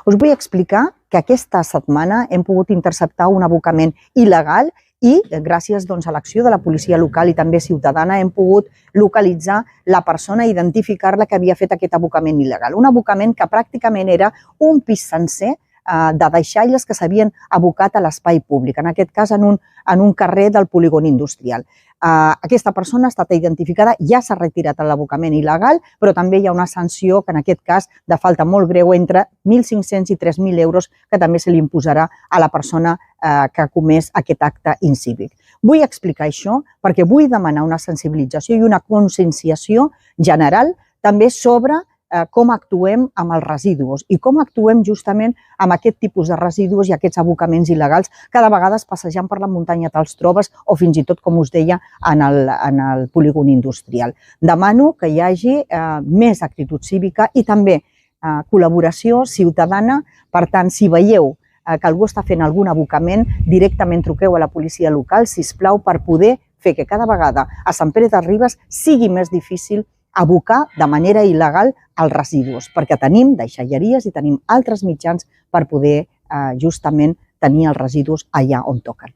Us vull explicar que aquesta setmana hem pogut interceptar un abocament il·legal i gràcies a l'acció de la policia local i també ciutadana hem pogut localitzar la persona i identificar-la que havia fet aquest abocament il·legal. Un abocament que pràcticament era un pis sencer de deixalles que s'havien abocat a l'espai públic, en aquest cas en un carrer del polígon industrial. Aquesta persona ha estat identificada, ja s'ha retirat l'abocament il·legal, però també hi ha una sanció que en aquest cas de falta molt greu entre 1.500 i 3.000 euros que també se li imposarà a la persona que ha comès aquest acte incívic. Vull explicar això perquè vull demanar una sensibilització i una conscienciació general també sobre com actuem amb els residus i com actuem justament amb aquest tipus de residus i aquests abocaments il·legals que de vegades passejant per la muntanya te'ls trobes o fins i tot, com us deia, en el polígon industrial. Demano que hi hagi més actitud cívica i també col·laboració ciutadana. Per tant, si veieu que algú està fent algun abocament, directament truqueu a la policia local, sisplau, per poder fer que cada vegada a Sant Pere de Ribes sigui més difícil abocar de manera il·legal els residus, perquè tenim deixalleries i tenim altres mitjans per poder justament tenir els residus allà on toquen.